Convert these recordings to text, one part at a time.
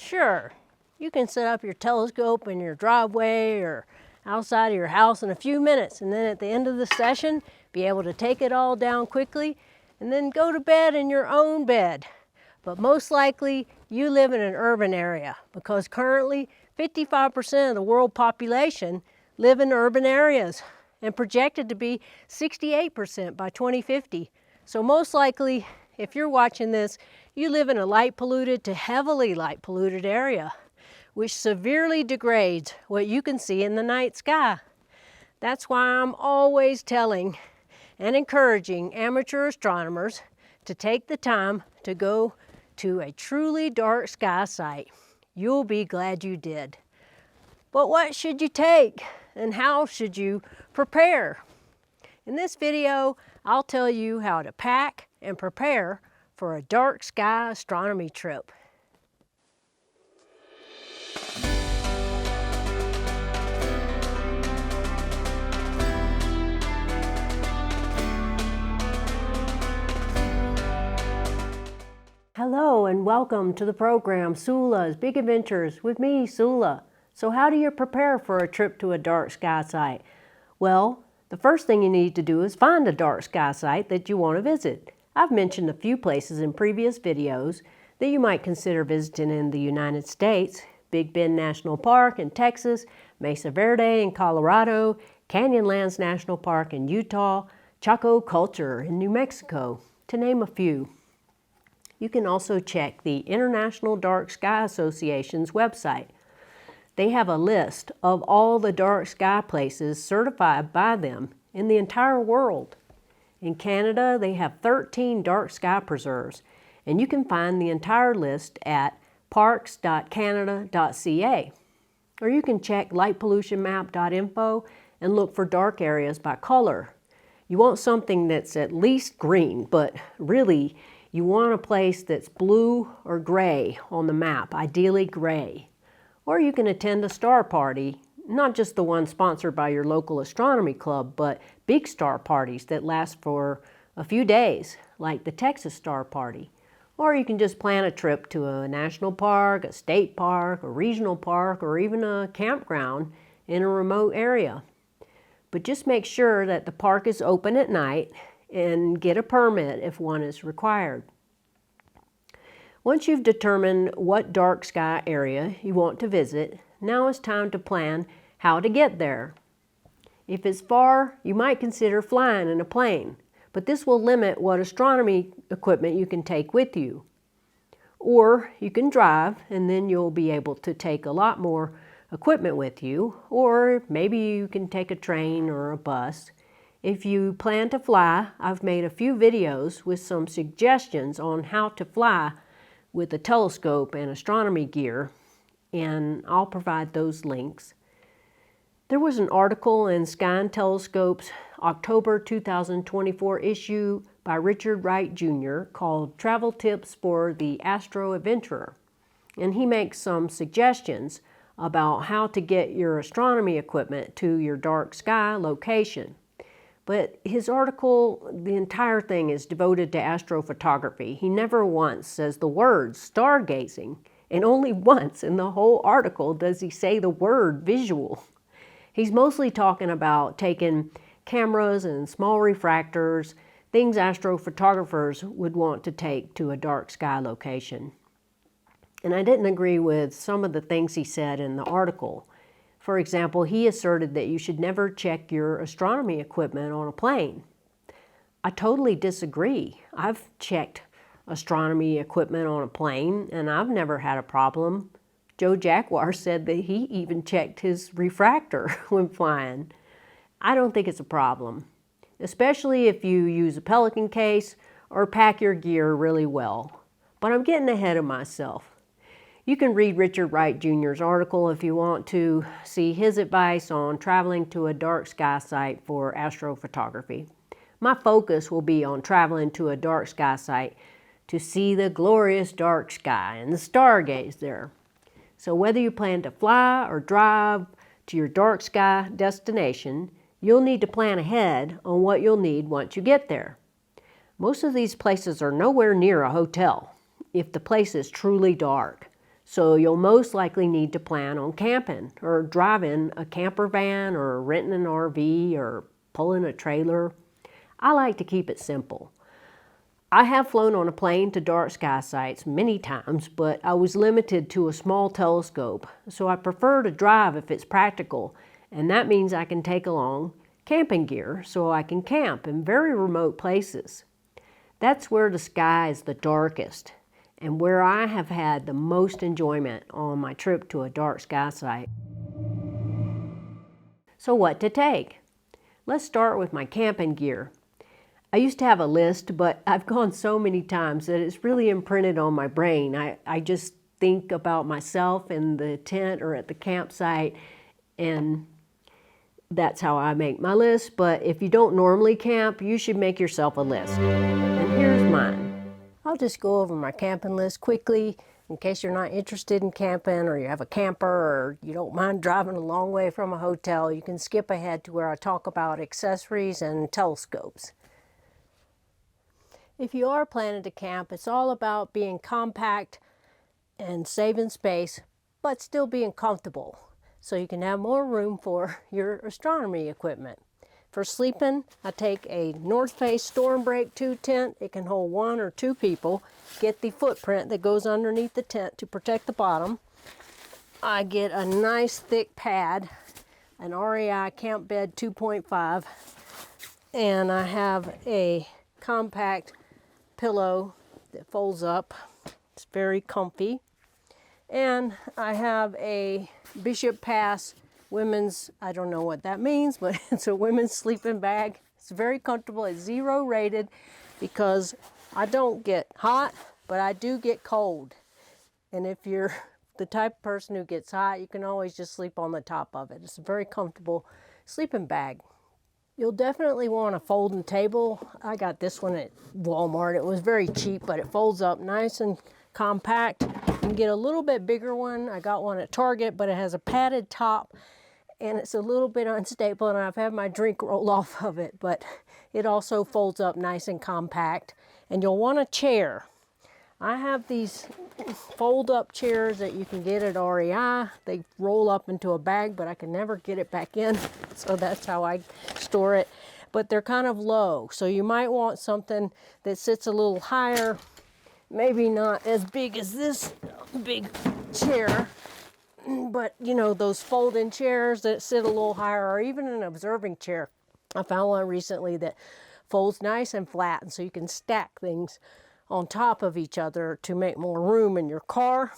Sure, you can set up your telescope in your driveway or outside of your house in a few minutes, and then at the end of the session, be able to take it all down quickly and then go to bed in your own bed. But most likely, you live in an urban area because currently 55% of the world population live in urban areas and projected to be 68% by 2050. So most likely, if you're watching this, you live in a light polluted to heavily light polluted area, which severely degrades what you can see in the night sky. That's why I'm always telling and encouraging amateur astronomers to take the time to go to a truly dark sky site. You'll be glad you did. But what should you take and how should you prepare? In this video, I'll tell you how to pack and prepare for a dark sky astronomy trip. Hello and welcome to the program Sula's Big Adventures with me, Sula. So how do you prepare for a trip to a dark sky site? Well, the first thing you need to do is find a dark sky site that you want to visit. I've mentioned a few places in previous videos that you might consider visiting in the United States: Big Bend National Park in Texas, Mesa Verde in Colorado, Canyonlands National Park in Utah, Chaco Culture in New Mexico, to name a few. You can also check the International Dark Sky Association's website. They have a list of all the dark sky places certified by them in the entire world. In Canada, they have 13 dark sky preserves, and you can find the entire list at parks.canada.ca. Or you can check lightpollutionmap.info and look for dark areas by color. You want something that's at least green, but really, you want a place that's blue or gray on the map, ideally gray. Or you can attend a star party, not just the one sponsored by your local astronomy club, but big star parties that last for a few days, like the Texas Star Party. Or you can just plan a trip to a national park, a state park, a regional park, or even a campground in a remote area. But just make sure that the park is open at night and get a permit if one is required. Once you've determined what dark sky area you want to visit, now it's time to plan how to get there. If it's far, you might consider flying in a plane, but this will limit what astronomy equipment you can take with you. Or you can drive, and then you'll be able to take a lot more equipment with you, or maybe you can take a train or a bus. If you plan to fly, I've made a few videos with some suggestions on how to fly with a telescope and astronomy gear, and I'll provide those links. There was an article in Sky and Telescope's October 2024 issue by Richard Wright Jr. called Travel Tips for the Astro Adventurer, and he makes some suggestions about how to get your astronomy equipment to your dark sky location. But his article, the entire thing is devoted to astrophotography. He never once says the word stargazing, and only once in the whole article does he say the word visual. He's mostly talking about taking cameras and small refractors, things astrophotographers would want to take to a dark sky location. And I didn't agree with some of the things he said in the article. For example, he asserted that you should never check your astronomy equipment on a plane. I totally disagree. I've checked astronomy equipment on a plane and I've never had a problem. Joe Jaguar said that he even checked his refractor when flying. I don't think it's a problem, especially if you use a Pelican case or pack your gear really well. But I'm getting ahead of myself. You can read Richard Wright Jr.'s article if you want to see his advice on traveling to a dark sky site for astrophotography. My focus will be on traveling to a dark sky site to see the glorious dark sky and the stargaze there. So whether you plan to fly or drive to your dark sky destination, you'll need to plan ahead on what you'll need once you get there. Most of these places are nowhere near a hotel if the place is truly dark. So you'll most likely need to plan on camping or driving a camper van or renting an RV or pulling a trailer. I like to keep it simple. I have flown on a plane to dark sky sites many times, but I was limited to a small telescope, so I prefer to drive if it's practical, and that means I can take along camping gear so I can camp in very remote places. That's where the sky is the darkest and where I have had the most enjoyment on my trip to a dark sky site. So what to take? Let's start with my camping gear. I used to have a list, but I've gone so many times that it's really imprinted on my brain. I just think about myself in the tent or at the campsite, and that's how I make my list. But if you don't normally camp, you should make yourself a list. And here's mine. I'll just go over my camping list quickly in case you're not interested in camping, or you have a camper, or you don't mind driving a long way from a hotel. You can skip ahead to where I talk about accessories and telescopes. If you are planning to camp, it's all about being compact and saving space, but still being comfortable, so you can have more room for your astronomy equipment. For sleeping, I take a North Face Storm Break 2 tent. It can hold 1 or 2 people. Get the footprint that goes underneath the tent to protect the bottom. I get a nice thick pad, an REI Camp Bed 2.5, and I have a compact pillow that folds up. It's very comfy. And I have a Bishop Pass women's, I don't know what that means, but it's a women's sleeping bag. It's very comfortable. It's 0 rated because I don't get hot, but I do get cold. And if you're the type of person who gets hot, you can always just sleep on the top of it. It's a very comfortable sleeping bag. You'll definitely want a folding table. I got this one at Walmart. It was very cheap, but it folds up nice and compact. You can get a little bit bigger one. I got one at Target, but it has a padded top, and it's a little bit unstable, and I've had my drink roll off of it, but it also folds up nice and compact. And you'll want a chair. I have these fold-up chairs that you can get at REI. They roll up into a bag, but I can never get it back in, so that's how I store it. But they're kind of low, so you might want something that sits a little higher, maybe not as big as this big chair, but you know, those fold-in chairs that sit a little higher, or even an observing chair. I found one recently that folds nice and flat, and so you can stack things on top of each other to make more room in your car.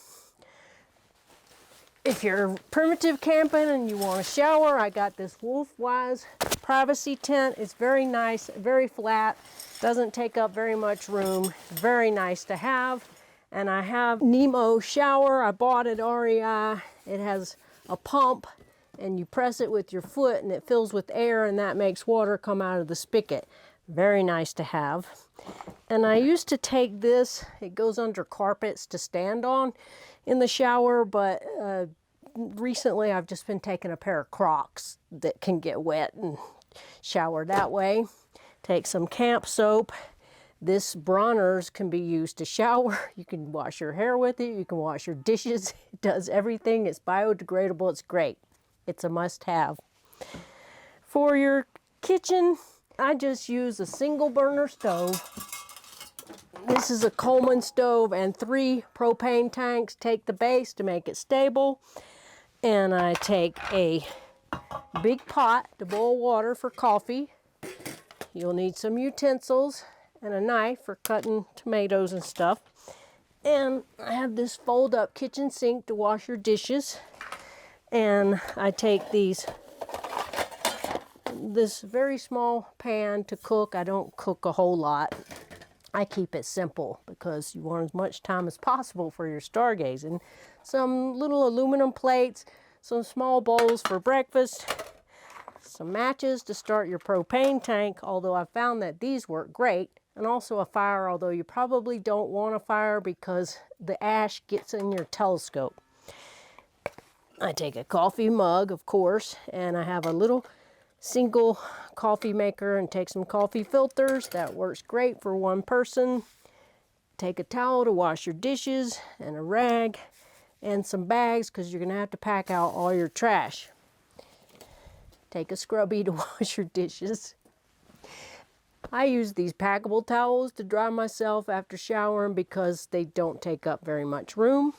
If you're primitive camping and you want a shower, I got this Wolf-Wise privacy tent. It's very nice, very flat, doesn't take up very much room, very nice to have. And I have Nemo shower. I bought at REI. It has a pump, and you press it with your foot and it fills with air, and that makes water come out of the spigot. Very nice to have. And I used to take this, it goes under carpets to stand on in the shower, but recently I've just been taking a pair of Crocs that can get wet and shower that way. Take some camp soap. This Bronner's can be used to shower. You can wash your hair with it, you can wash your dishes. It does everything. It's biodegradable, it's great. It's a must-have. For your kitchen, I just use a single burner stove. This is a Coleman stove and 3 propane tanks. Take the base to make it stable. And I take a big pot to boil water for coffee. You'll need some utensils and a knife for cutting tomatoes and stuff. And I have this fold-up kitchen sink to wash your dishes. And I take this very small pan to cook. I don't cook a whole lot. I keep it simple because you want as much time as possible for your stargazing. Some little aluminum plates, some small bowls for breakfast, some matches to start your propane tank, although I found that these work great, and also a fire, although you probably don't want a fire because the ash gets in your telescope. I take a coffee mug, of course, and I have a little single coffee maker, and take some coffee filters. That works great for one person. Take a towel to wash your dishes and a rag, and some bags because you're going to have to pack out all your trash. Take a scrubby to wash your dishes. I use these packable towels to dry myself after showering because they don't take up very much room.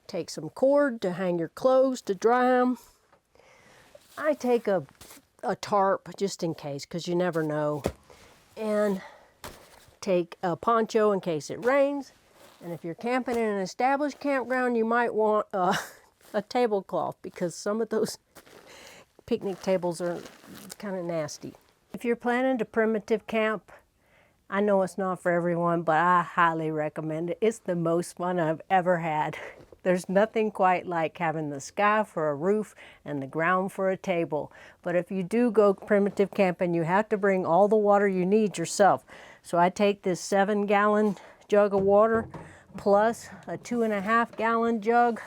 Take some cord to hang your clothes to dry them. I take a tarp just in case because you never know. And take a poncho in case it rains. And if you're camping in an established campground, you might want a tablecloth because some of those picnic tables are kind of nasty. If you're planning to primitive camp, I know it's not for everyone, but I highly recommend it. It's the most fun I've ever had. There's nothing quite like having the sky for a roof and the ground for a table. But if you do go primitive camping, you have to bring all the water you need yourself. So I take this 7-gallon jug of water plus a 2.5-gallon jug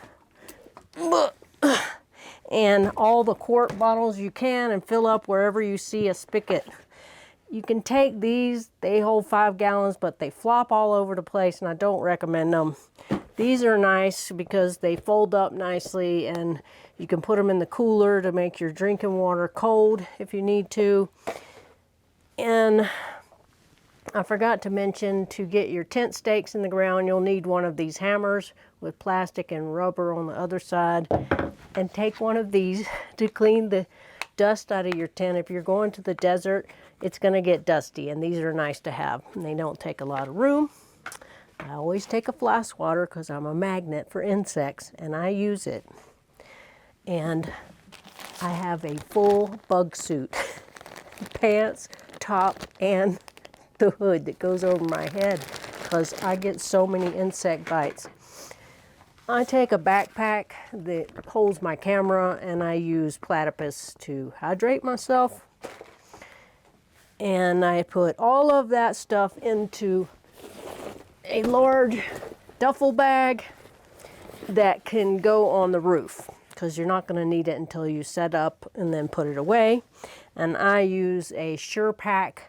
and all the quart bottles you can and fill up wherever you see a spigot. You can take these, they hold 5 gallons, but they flop all over the place and I don't recommend them. These are nice because they fold up nicely and you can put them in the cooler to make your drinking water cold if you need to. And I forgot to mention, to get your tent stakes in the ground, you'll need one of these hammers with plastic and rubber on the other side. And take one of these to clean the dust out of your tent. If you're going to the desert, it's going to get dusty, and these are nice to have. And they don't take a lot of room. I always take a fly swatter because I'm a magnet for insects, and I use it. And I have a full bug suit. Pants, top, and the hood that goes over my head because I get so many insect bites. I take a backpack that holds my camera and I use platypus to hydrate myself. And I put all of that stuff into a large duffel bag that can go on the roof because you're not going to need it until you set up and then put it away. And I use a SurePack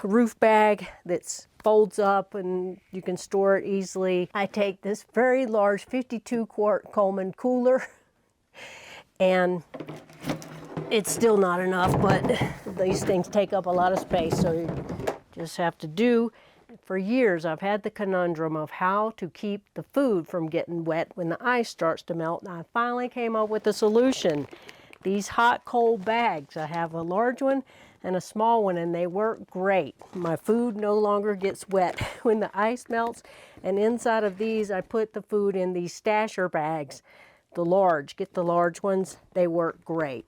roof bag that folds up and you can store it easily. I take this very large 52-quart Coleman cooler, and it's still not enough, but these things take up a lot of space, so you just have to do. For years, I've had the conundrum of how to keep the food from getting wet when the ice starts to melt, and I finally came up with a solution. These hot cold bags. I have a large one and a small one, and they work great. My food no longer gets wet when the ice melts, and inside of these I put the food in these stasher bags. The large, get the large ones, they work great.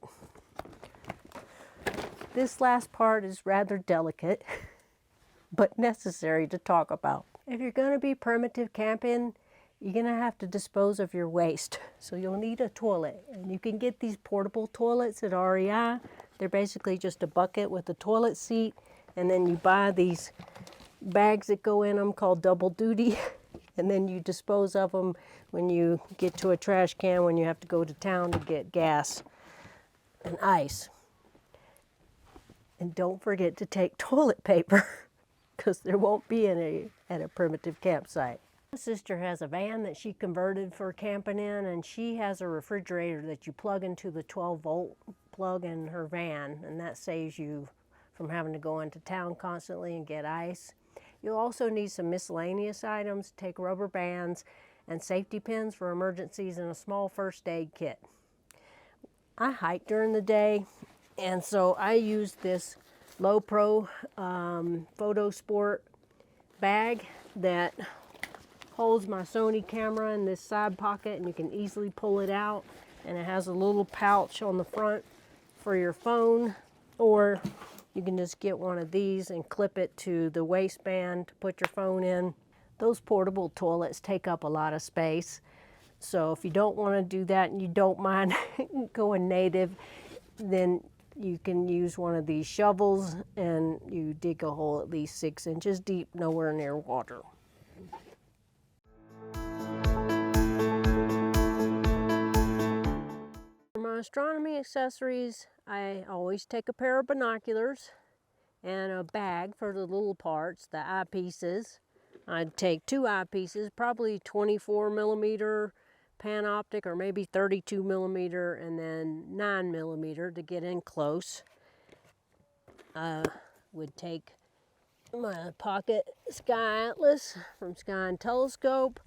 This last part is rather delicate, but necessary to talk about. If you're going to be primitive camping, you're going to have to dispose of your waste. So you'll need a toilet. And you can get these portable toilets at REI. They're basically just a bucket with a toilet seat. And then you buy these bags that go in them called double duty. And then you dispose of them when you get to a trash can when you have to go to town to get gas and ice. And don't forget to take toilet paper because there won't be any at a primitive campsite. My sister has a van that she converted for camping in, and she has a refrigerator that you plug into the 12-volt plug in her van, and that saves you from having to go into town constantly and get ice. You'll also need some miscellaneous items. Take rubber bands and safety pins for emergencies and a small first aid kit. I hike during the day, and so I use this Low Pro Photo Sport bag that holds my Sony camera in this side pocket, and you can easily pull it out, and it has a little pouch on the front for your phone, or you can just get one of these and clip it to the waistband to put your phone in. Those portable toilets take up a lot of space, so if you don't want to do that and you don't mind going native, then you can use one of these shovels and you dig a hole at least 6 inches deep, nowhere near water. For my astronomy accessories, I always take a pair of binoculars and a bag for the little parts, the eyepieces, I'd take 2 eyepieces, probably 24 millimeter panoptic or maybe 32 millimeter, and then 9 millimeter to get in close. Would take my pocket Sky Atlas from Sky and Telescope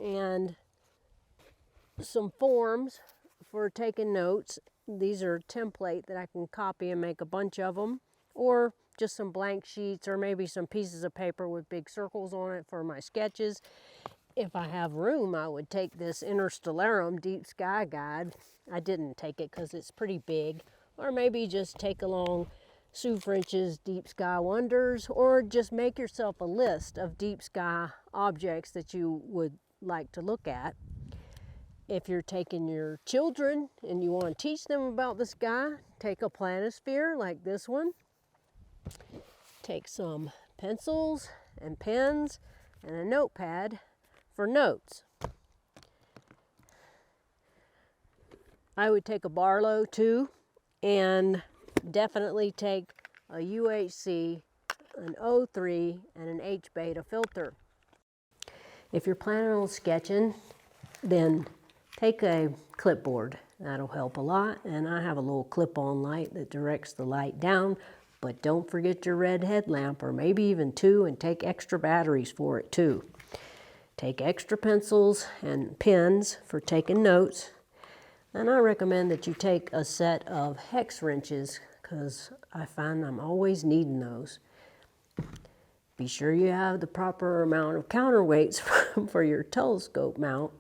and some forms for taking notes. These are a template that I can copy and make a bunch of them, or just some blank sheets, or maybe some pieces of paper with big circles on it for my sketches. If I have room, I would take this Interstellarum Deep Sky Guide. I didn't take it because it's pretty big. Or maybe just take along Sue French's Deep Sky Wonders, or just make yourself a list of deep sky objects that you would like to look at. If you're taking your children and you want to teach them about the sky, take a planisphere like this one. Take some pencils and pens and a notepad for notes. I would take a Barlow too, and definitely take a UHC, an O3, and an H-beta filter. If you're planning on sketching, then take a clipboard. That'll help a lot. And I have a little clip-on light that directs the light down, but don't forget your red headlamp, or maybe even 2, and take extra batteries for it too. Take extra pencils and pens for taking notes. And I recommend that you take a set of hex wrenches, because I find I'm always needing those. Be sure you have the proper amount of counterweights for your telescope mount,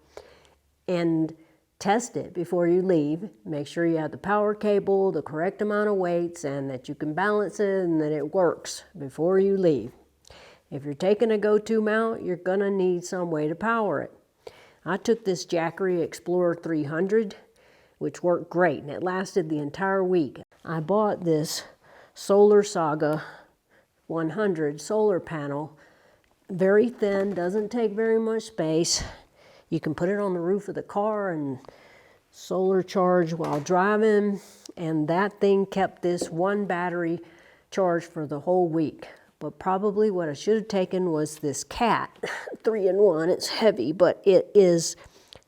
and test it before you leave. Make sure you have the power cable, the correct amount of weights, and that you can balance it and that it works before you leave. If you're taking a go-to mount, you're gonna need some way to power it. I took this Jackery Explorer 300, which worked great, and it lasted the entire week. I bought this Solar Saga 100 solar panel, very thin, doesn't take very much space. You can put it on the roof of the car and solar charge while driving, and that thing kept this one battery charged for the whole week. But probably what I should have taken was this Cat 3-in-1. It's heavy, but it is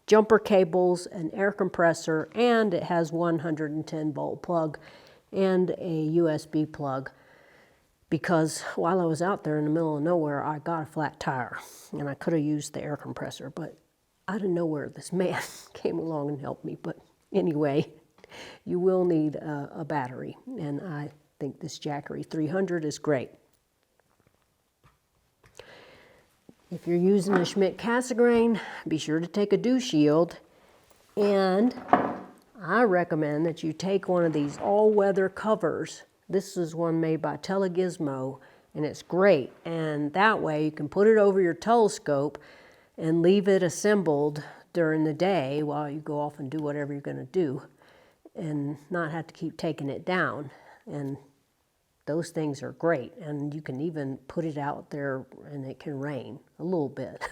jumper cables, an air compressor, and it has 110 volt plug and a USB plug. Because while I was out there in the middle of nowhere, I got a flat tire, and I could have used the air compressor, but out of nowhere, this man came along and helped me. But anyway, you will need a battery, and I think this Jackery 300 is great. If you're using a Schmidt-Cassegrain, be sure to take a dew shield, and I recommend that you take one of these all-weather covers. This is one made by Telegizmo, and it's great, and that way you can put it over your telescope and leave it assembled during the day while you go off and do whatever you're going to do, and not have to keep taking it down. And those things are great, and you can even put it out there and it can rain a little bit.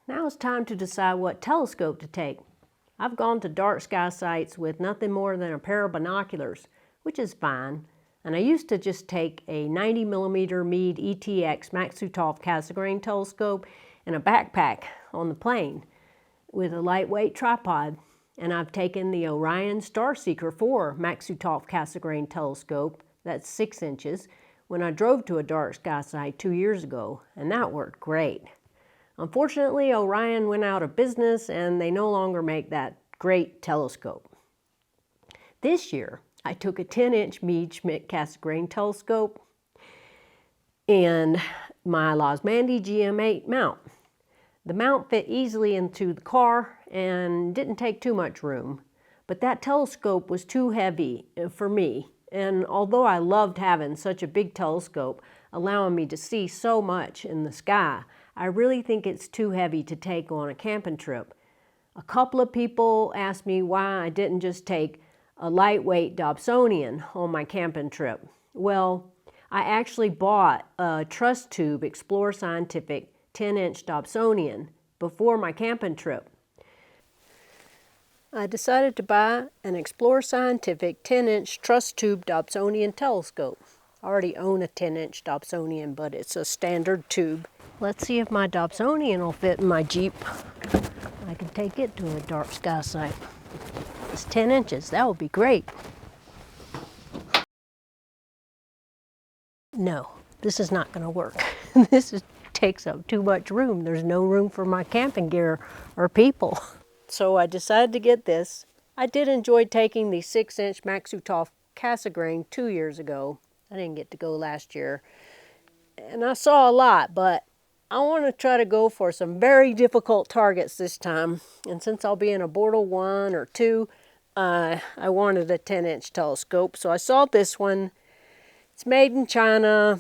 Now it's time to decide what telescope to take. I've gone to dark sky sites with nothing more than a pair of binoculars, which is fine. And I used to just take a 90 millimeter Meade ETX Maksutov Cassegrain telescope and a backpack on the plane with a lightweight tripod. And I've taken the Orion Starseeker 4 Maksutov Cassegrain telescope, that's 6 inches, when I drove to a dark sky site 2 years ago, and that worked great. Unfortunately, Orion went out of business and they no longer make that great telescope. This year, I took a 10-inch Meade Schmidt-Cassegrain telescope and my Losmandy GM8 mount. The mount fit easily into the car and didn't take too much room, but that telescope was too heavy for me. And although I loved having such a big telescope, allowing me to see so much in the sky, I really think it's too heavy to take on a camping trip. A couple of people asked me why I didn't just take a lightweight Dobsonian on my camping trip. Well, I actually bought a Trust Tube Explore Scientific 10-inch Dobsonian before my camping trip. I decided to buy an Explore Scientific 10-inch truss tube Dobsonian telescope. I already own a 10-inch Dobsonian, but it's a standard tube. Let's see if my Dobsonian will fit in my Jeep. I can take it to a dark sky site. It's 10 inches, that would be great. No, this is not going to work. Takes up too much room. There's no room for my camping gear or people. So I decided to get this. I did enjoy taking the 6-inch Maxutov Cassegrain 2 years ago. I didn't get to go last year. And I saw a lot, but I want to try to go for some very difficult targets this time. And since I'll be in a Bortle 1 or 2, I wanted a 10-inch telescope. So I saw this one. It's made in China.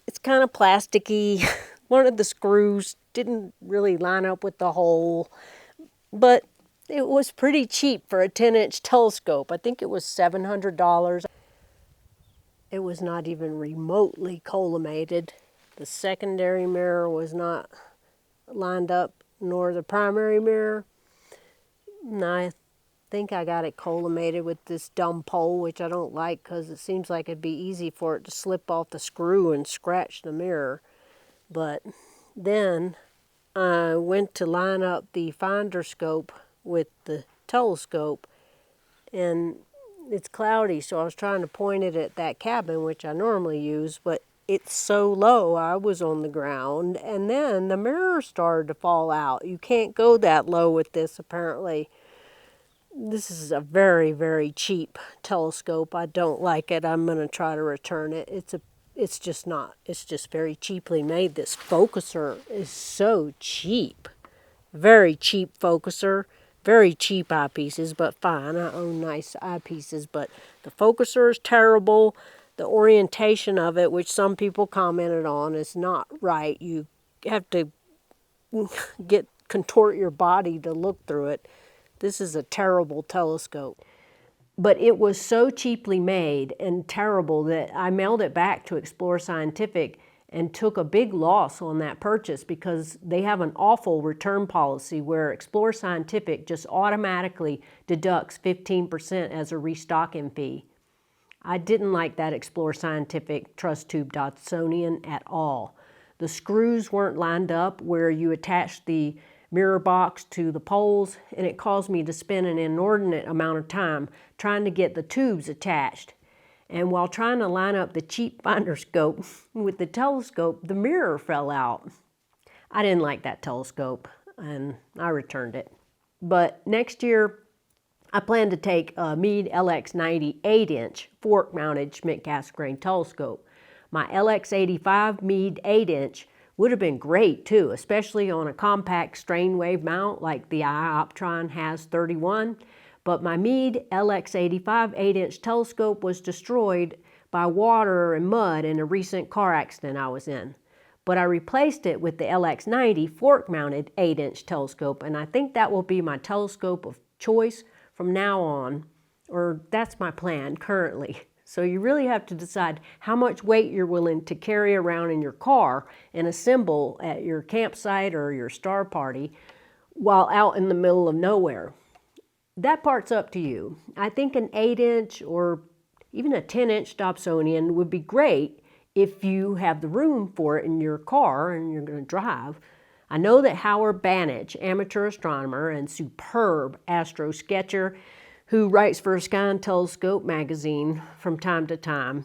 It's kind of plasticky. One of the screws didn't really line up with the hole, but it was pretty cheap for a 10-inch telescope. I think it was $700. It was not even remotely collimated. The secondary mirror was not lined up, nor the primary mirror. And I think I got it collimated with this dumb pole, which I don't like because it seems like it'd be easy for it to slip off the screw and scratch the mirror. But then I went to line up the finder scope with the telescope, and it's cloudy, so I was trying to point it at that cabin, which I normally use, but it's so low I was on the ground, and then the mirror started to fall out. You can't go that low with this, apparently. This is a very, very cheap telescope. I don't like it. I'm going to try to return it. It's just very cheaply made. This focuser is so cheap. Very cheap focuser. Very cheap eyepieces, but fine. I own nice eyepieces, but the focuser is terrible. The orientation of it, which some people commented on, is not right. You have to contort your body to look through it. This is a terrible telescope. But it was so cheaply made and terrible that I mailed it back to Explore Scientific and took a big loss on that purchase because they have an awful return policy where Explore Scientific just automatically deducts 15% as a restocking fee. I didn't like that Explore Scientific truss tube Dobsonian at all. The screws weren't lined up where you attach the mirror box to the poles, and it caused me to spend an inordinate amount of time trying to get the tubes attached. And while trying to line up the cheap finder scope with the telescope, the mirror fell out. I didn't like that telescope, and I returned it. But next year, I plan to take a Meade LX90 8-inch fork-mounted Schmidt-Cassegrain telescope. My LX85 Meade 8-inch would have been great too, especially on a compact strain wave mount like the iOptron has 31. But my Meade LX85 8-inch telescope was destroyed by water and mud in a recent car accident I was in. But I replaced it with the LX90 fork-mounted 8-inch telescope, and I think that will be my telescope of choice from now on, or that's my plan currently. So you really have to decide how much weight you're willing to carry around in your car and assemble at your campsite or your star party while out in the middle of nowhere. That part's up to you. I think an 8-inch or even a 10-inch Dobsonian would be great if you have the room for it in your car and you're going to drive. I know that Howard Banich, amateur astronomer and superb astro sketcher, who writes for Sky and Telescope magazine from time to time,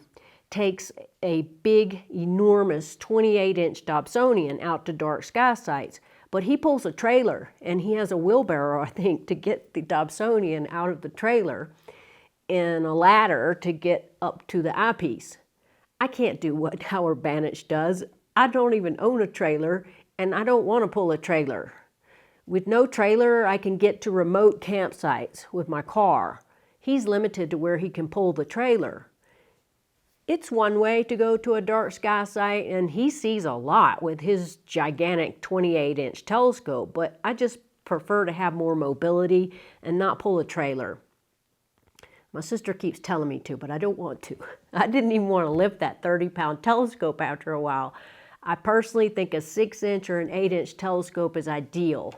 takes a big, enormous 28-inch Dobsonian out to dark sky sites. But he pulls a trailer, and he has a wheelbarrow, I think, to get the Dobsonian out of the trailer and a ladder to get up to the eyepiece. I can't do what Howard Banich does. I don't even own a trailer, and I don't want to pull a trailer. With no trailer, I can get to remote campsites with my car. He's limited to where he can pull the trailer. It's one way to go to a dark sky site, and he sees a lot with his gigantic 28-inch telescope, but I just prefer to have more mobility and not pull a trailer. My sister keeps telling me to, but I don't want to. I didn't even want to lift that 30-pound telescope after a while. I personally think a 6-inch or an 8-inch telescope is ideal,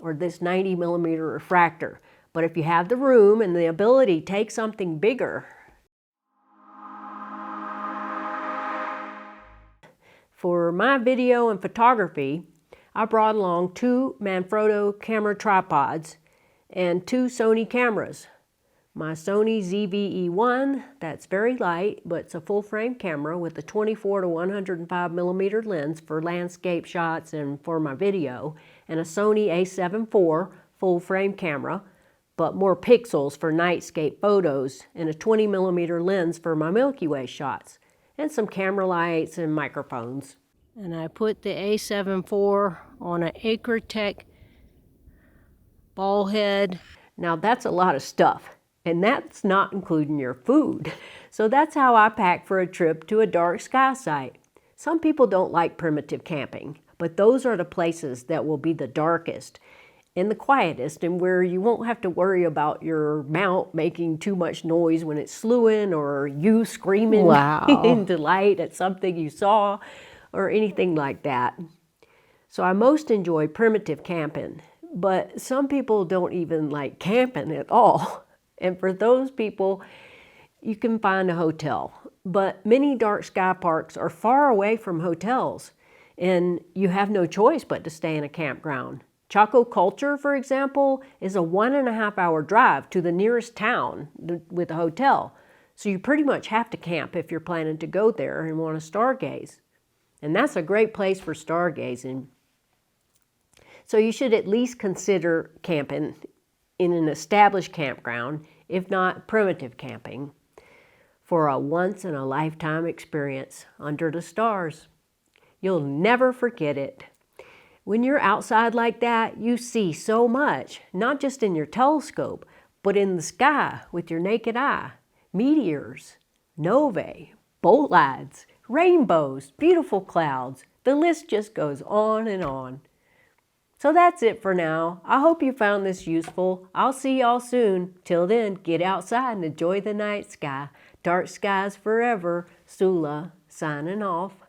or this 90-millimeter refractor. But if you have the room and the ability, take something bigger. For my video and photography, I brought along 2 Manfrotto camera tripods and 2 Sony cameras. My Sony ZV-E1, that's very light, but it's a full-frame camera with a 24 to 105 millimeter lens for landscape shots and for my video, and a Sony A7 IV full-frame camera, but more pixels for nightscape photos, and a 20 millimeter lens for my Milky Way shots, and some camera lights and microphones. And I put the A7 IV on an Acretec ball head. Now that's a lot of stuff. And that's not including your food. So that's how I pack for a trip to a dark sky site. Some people don't like primitive camping, but those are the places that will be the darkest and the quietest, and where you won't have to worry about your mount making too much noise when it's slewing, or you screaming in delight at something you saw, or anything like that. So I most enjoy primitive camping, but some people don't even like camping at all. And for those people, you can find a hotel. But many dark sky parks are far away from hotels, and you have no choice but to stay in a campground. Chaco Culture, for example, is a 1.5 hour drive to the nearest town with a hotel. So you pretty much have to camp if you're planning to go there and want to stargaze. And that's a great place for stargazing. So you should at least consider camping in an established campground, if not primitive camping, for a once-in-a-lifetime experience under the stars. You'll never forget it. When you're outside like that, you see so much, not just in your telescope, but in the sky with your naked eye. Meteors, novae, bolides, rainbows, beautiful clouds. The list just goes on and on. So that's it for now. I hope you found this useful. I'll see y'all soon. Till then, get outside and enjoy the night sky. Dark skies forever. Sula signing off.